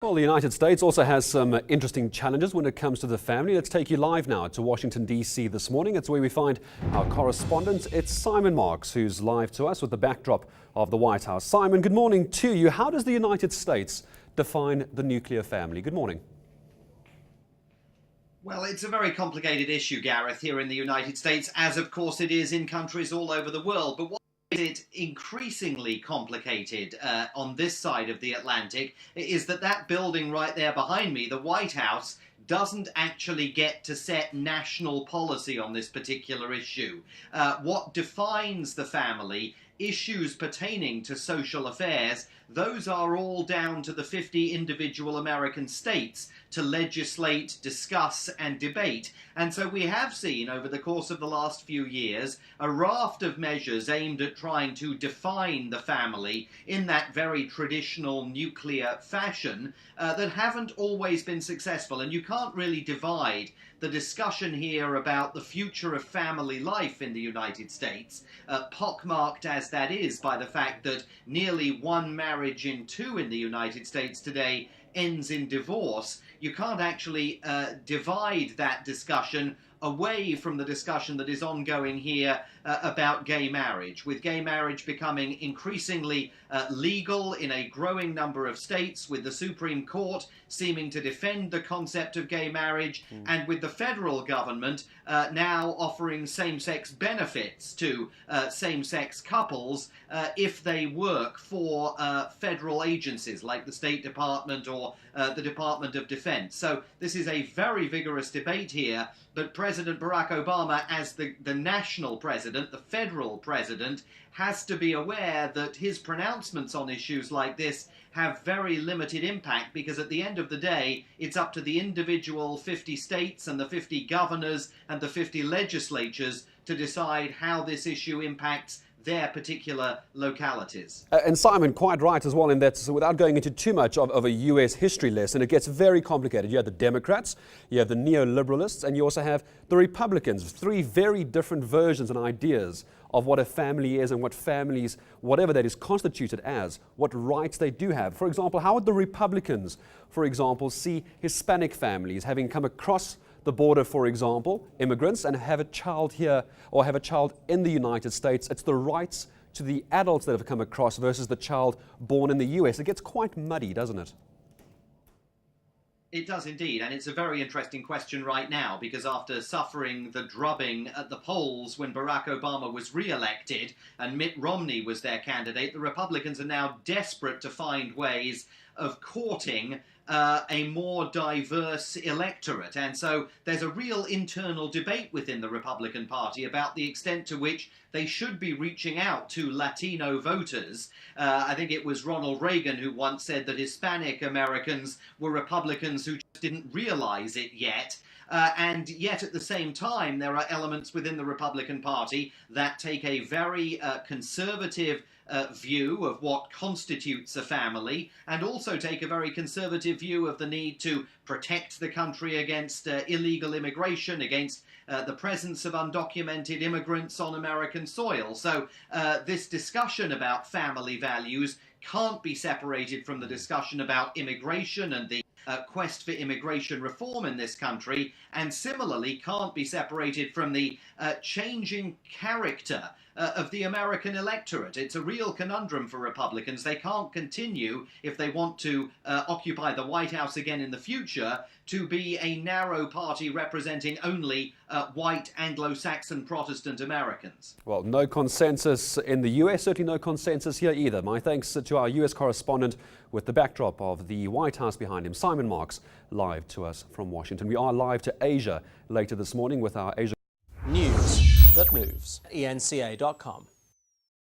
Well, the United States also has some interesting challenges when it comes to the family. Let's take you live now to Washington, D.C. this morning. It's where we find our correspondent. It's Simon Marks, who's live to us with the backdrop of the White House. Simon, good morning to you. How does the United States define the nuclear family? Good morning. Well, it's a very complicated issue, Gareth, here in the United States, as of course it is in countries all over the world. But what makes it increasingly complicated on this side of the Atlantic is that building right there behind me, the White House, doesn't actually get to set national policy on this particular issue. What defines the family, issues pertaining to social affairs, those are all down to the 50 individual American states to legislate, discuss and debate. And so we have seen over the course of the last few years a raft of measures aimed at trying to define the family in that very traditional nuclear fashion that haven't always been successful. And you can't really divide the discussion here about the future of family life in the United States, pockmarked as that is by the fact that nearly one marriage in two in the United States today ends in divorce. You can't actually divide that discussion away from the discussion that is ongoing here about gay marriage, with gay marriage becoming increasingly legal in a growing number of states, with the Supreme Court seeming to defend the concept of gay marriage, and with the federal government now offering same-sex benefits to same-sex couples if they work for federal agencies like the State Department or the Department of Defense. So this is a very vigorous debate here, but President Barack Obama, as the national president, the federal president, has to be aware that his pronouncements on issues like this have very limited impact, because at the end of the day, it's up to the individual 50 states and the 50 governors and the 50 legislatures to decide how this issue impacts their particular localities. And Simon, quite right as well in that, so without going into too much of a US history lesson, it gets very complicated. You have the Democrats, you have the neoliberalists, and you also have the Republicans. Three very different versions and ideas of what a family is and what families, whatever that is constituted as, what rights they do have. For example, how would the Republicans, for example, see Hispanic families having come across the border, for example, immigrants, and have a child here or have a child in the United States? It's the rights to the adults that have come across versus the child born in the US. It gets quite muddy, doesn't it? It does indeed, and it's a very interesting question right now, because after suffering the drubbing at the polls when Barack Obama was re-elected and Mitt Romney was their candidate, the Republicans are now desperate to find ways of courting a more diverse electorate. And so there's a real internal debate within the Republican Party about the extent to which they should be reaching out to Latino voters. I think it was Ronald Reagan who once said that Hispanic Americans were Republicans who just didn't realize it yet. And yet at the same time, there are elements within the Republican Party that take a very conservative view of what constitutes a family, and also take a very conservative view of the need to protect the country against illegal immigration, against the presence of undocumented immigrants on American soil. So this discussion about family values can't be separated from the discussion about immigration and the quest for immigration reform in this country, and similarly can't be separated from the changing character of the American electorate. It's a real conundrum for Republicans. They can't continue, if they want to occupy the White House again in the future, to be a narrow party representing only white Anglo-Saxon Protestant Americans. Well, no consensus in the US, certainly no consensus here either. My thanks to our US correspondent with the backdrop of the White House behind him, Simon Marks, live to us from Washington. We are live to Asia later this morning with our Asia News that moves. enca.com.